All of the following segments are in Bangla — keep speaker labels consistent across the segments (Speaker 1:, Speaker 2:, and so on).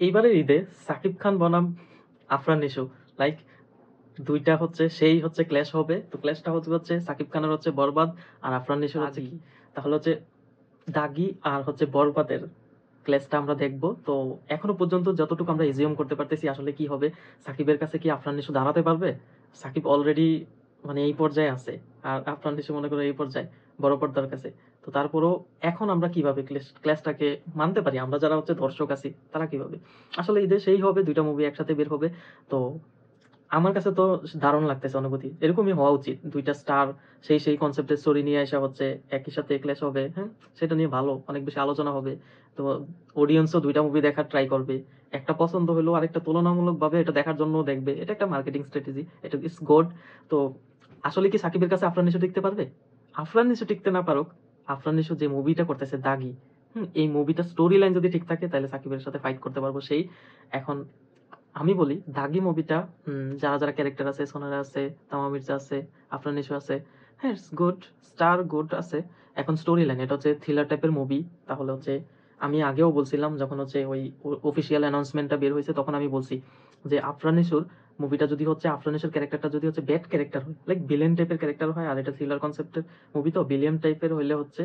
Speaker 1: এইবারের ঈদে সাকিব খান বনাম আফরান নিশো, লাইক দুইটা হচ্ছে সেই হচ্ছে ক্ল্যাশ হবে। তো ক্ল্যাশটা হচ্ছে সাকিব খানের হচ্ছে বরবাদ আর আফরান নিশোর হচ্ছে কি, তাহলে হচ্ছে দাগি আর হচ্ছে বরবাদের ক্ল্যাশটা আমরা দেখবো। তো এখনো পর্যন্ত যতটুকু আমরা এজিউম করতে পারতেছি আসলে কি হবে, সাকিবের কাছে কি আফরান নিশো দাঁড়াতে পারবে? সাকিব অলরেডি মানে এই পর্যায়ে আছে, আর আফরান নিশো মনে করো এই পর্যায়ে বড় পর্দার কাছে। তো তারপরও এখন আমরা কিভাবে ক্ল্যাশটাকে মানতে পারি, আমরা যারা হচ্ছে দর্শক আছি তারা কিভাবে? আসলে ঈদে সেই হবে, দুইটা মুভি একসাথে বের হবে। তো আমার কাছে তো দারুণ লাগতেছে অনুভূতি, এরকমই হওয়া উচিত। দুইটা স্টার সেই কনসেপ্টের স্টোরি নিয়ে আসা হচ্ছে, একই সাথে ক্ল্যাশ হবে, হ্যাঁ সেটা নিয়ে ভালো অনেক বেশি আলোচনা হবে। তো অডিয়েন্সও দুইটা মুভি দেখার ট্রাই করবে, একটা পছন্দ হলো আরেকটা তুলনামূলক ভাবে এটা দেখার জন্য দেখবে, এটা একটা মার্কেটিং স্ট্র্যাটেজি, এটা ইস গুড। তো আসলে কি সাকিবের কাছে আফরান নিশো টিকতে পারবে? আফরান নিশো টিকতে না পারুক, আফরান নিশো যে মুভিটা করতেছে দাগি, এই মুভিটা স্টোরি লাইন যদি ঠিক থাকে তাহলে সাকিবের সাথে ফাইট করতে পারবো সেই। এখন আমি বলি দাগি মুভিটা, যারা যারা ক্যারেক্টার আছে, সোনারা আছে, তামা মির্জা আছে, আফরান নিশো আছে, হ্যাঁ ইটস গুড, স্টার গুড আছে। এখন স্টোরি লাইন এটা হচ্ছে থ্রিলার টাইপের মুভি, তাহলে হচ্ছে আমি আগেও বলছিলাম যখন হচ্ছে ওই অফিসিয়াল অ্যানাউন্সমেন্টটা বের হয়েছে তখন আমি বলছি যে আফরান নিশোর মুভিটা যদি হচ্ছে আফরান নিশোর ক্যারেক্টারটা যদি হচ্ছে ব্যাড ক্যারেক্টার হয়, লাইক ভিলেন টাইপের ক্যারেক্টার হয়, আর এটা থ্রিলার কনসেপ্টের মুভি, তো ভিলেন টাইপের হইলে হচ্ছে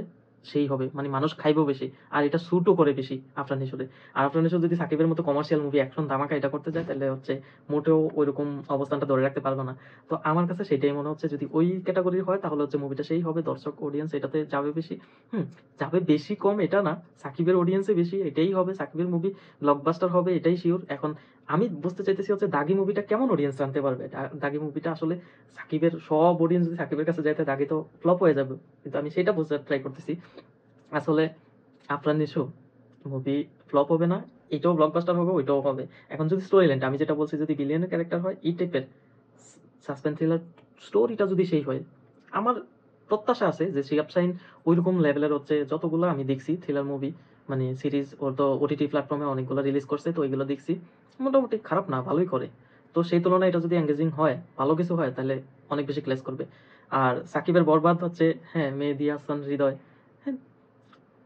Speaker 1: সেই হবে, মানে মানুষ খাইবো বেশি, আর এটা স্যুটও করে বেশি আফরান নিশোরে। আর আফরান নিশো যদি সাকিবের মতো কমার্শিয়াল মুভি অ্যাকশন ধামাকা এটা করতে যায় তাহলে হচ্ছে মোটেও ওইরকম অবস্থানটা ধরে রাখতে পারবে না। তো আমার কাছে সেটাই মনে হচ্ছে, যদি ওই ক্যাটাগরির হয় তাহলে হচ্ছে মুভিটা সেই হবে, দর্শক অডিয়েন্স এটাতে যাবে বেশি। যাবে বেশি কম এটা না, সাকিবের অডিয়েন্সে বেশি এটাই হবে, সাকিবের মুভি ব্লকবাস্টার হবে এটাই শিওর। এখন আমি বুঝতে চাইতেছি হচ্ছে দাগি মুভিটা কেমন অডিয়েন্স আনতে পারবে। দাগি মুভিটা আসলে সাকিবের সব অডিয়েন্স যদি সাকিবের কাছে যাইতে, দাগি তো ফ্লপ হয়ে যাবে। কিন্তু আমি সেটা বুঝতে ট্রাই করতেছি আসলে আফরান নিশো মুভি ফ্লপ হবে না, এটাও ব্লকবাস্টার হবে, ওইটাও হবে। এখন যদি স্টোরি লাইনটা আমি যেটা বলছি যদি বিলিয়নের ক্যারেক্টার হয়, এই টাইপের সাসপেন্স থ্রিলার স্টোরিটা যদি সেই হয়, আমার প্রত্যাশা আছে যে শিহাব শাহিন ওইরকম লেভেলের হচ্ছে যতগুলো আমি দেখছি থ্রিলার মুভি, মানে সিরিজ ওর তো ওটিটি প্ল্যাটফর্মে অনেকগুলো রিলিজ করছে, তো ওইগুলো দেখছি মোটামুটি খারাপ না, ভালোই করে। তো সেই তুলনায় এটা যদি এঙ্গেজিং হয়, ভালো কিছু হয়, তাহলে অনেক বেশি ক্লেস করবে। আর সাকিবের বরবাদ হচ্ছে, হ্যাঁ মেহেদী হাসান হৃদয়, হ্যাঁ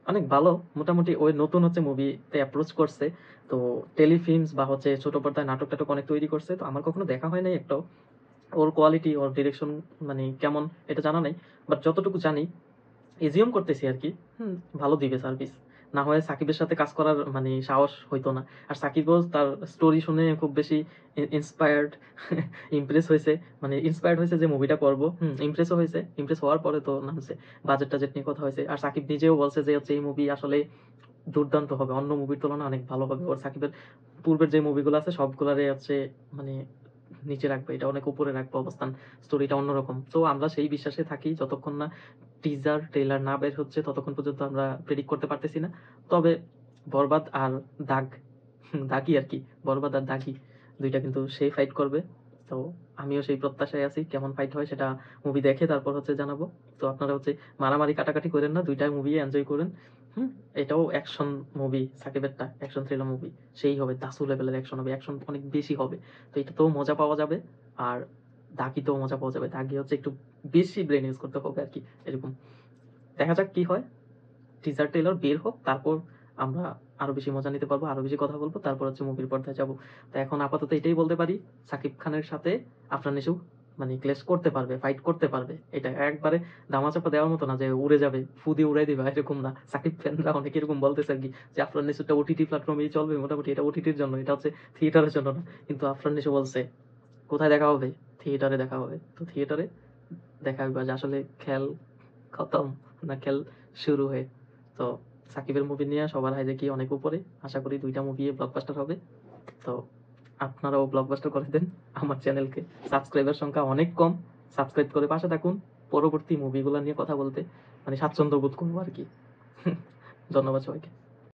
Speaker 1: অনেক ভালো, মোটামুটি ওই নতুন হচ্ছে মুভিতে অ্যাপ্রোচ করছে। তো টেলিফিল্মস বা হচ্ছে ছোট পর্দায় নাটক টাটক অনেক তৈরি করছে, তো আমার কখনো দেখা হয় নাই একটাও। ওর কোয়ালিটি ওর ডিরেকশন মানে কেমন এটা জানা নাই, বাট যতটুকু জানি এজিউম করতেছি আর কি, ভালো দিবে সার্ভিস। না হয় সাকিবের সাথে কাজ করার মানে সাহস হইতো না। আর সাকিবও তার স্টোরি শুনে খুব বেশি ইন্সপায়ার্ড ইমপ্রেস হয়েছে, মানে ইন্সপায়ার্ড হয়েছে যে মুভিটা করবো, ইমপ্রেসও হয়েছে। ইমপ্রেস হওয়ার পরে তো নামছে, বাজেট টাজেট নিয়ে কথা হয়েছে, আর সাকিব নিজেও বলছে যে হচ্ছে এই মুভি আসলে দুর্দান্ত হবে, অন্য মুভির তুলনায় অনেক ভালো হবে। ওর সাকিবের পূর্বের যে মুভিগুলো আছে সবগুলারে হচ্ছে মানে নিচে রাখবে, এটা অনেক উপরে রাখবে অবস্থান, স্টোরিটা অন্যরকম। তো আমরা সেই বিশ্বাসে থাকি, যতক্ষণ না টিজার ট্রেলার না বের হচ্ছে ততক্ষণ পর্যন্ত আমরা প্রেডিক্ট করতে পারতেছি না। তবে বরবাদ আর দাগ, দাগি আর কি, বরবাদ আর দাগি দুইটা কিন্তু সেই ফাইট করবে। তো আমিও সেই প্রত্যাশায় আছি, কেমন ফাইট হয় সেটা মুভি দেখে তারপর হচ্ছে জানাবো। তো আপনারা হচ্ছে মারামারি কাটাকাটি করেন না, দুইটা মুভি এনজয় করেন। এটাও অ্যাকশন মুভি, সাকিবেরটা অ্যাকশন থ্রিলার মুভি, সেই হবে দাসু লেভেলের অ্যাকশন হবে, অ্যাকশন অনেক বেশি হবে। তো এটাতেও মজা পাওয়া যাবে, আর দাগিতেও মজা পাওয়া যাবে। দাগি হচ্ছে একটু বেশি ব্রেন ইউজ করতে হবে আর কি, এরকম। দেখা যাক কি হয়, টিজার ট্রেলার বের হোক, তারপর আমরা আরো বেশি মজা নিতে পারবো, আরো বেশি কথা বলবো, তারপর হচ্ছে মুভির পর্দায় যাবো। তো এখন আপাতত এটাই বলতে পারি, সাকিব খানের সাথে আফরান নিশো মানে ক্লেশ করতে পারবে, ফাইট করতে পারবে। এটা একবারে ধামাচাপা দেওয়ার মতো না যে উড়ে যাবে, ফু দিয়ে উড়াই দিবে, এরকম না। সাকিব ফ্যানরা অনেক এরকম বলতেছে আর কি, যে আফরান নিশোটা ওটিটি প্ল্যাটফর্মেই চলবে মোটামুটি, এটা ওটিটির জন্য, এটা হচ্ছে থিয়েটারের জন্য না। কিন্তু আফরান নিশো বলছে কোথায় দেখা হবে, থিয়েটারে দেখা হবে। তো থিয়েটারে দেখা হবে যে আসলে খেল খতম না খেল শুরু হয়ে। তো সাকিবের মুভি নিয়ে সবার হাইজে কি অনেক উপরে, আশা করি দুইটা মুভি ব্লকবাস্টার হবে। তো আপনারাও ব্লকবাস্টার করে দেন। আমার চ্যানেলকে সাবস্ক্রাইবার সংখ্যা অনেক কম, সাবস্ক্রাইব করে পাশে থাকুন, পরবর্তী মুভিগুলো নিয়ে কথা বলতে মানে স্বাচ্ছন্দ্য বোধ করবো আর কি। ধন্যবাদ সবাইকে।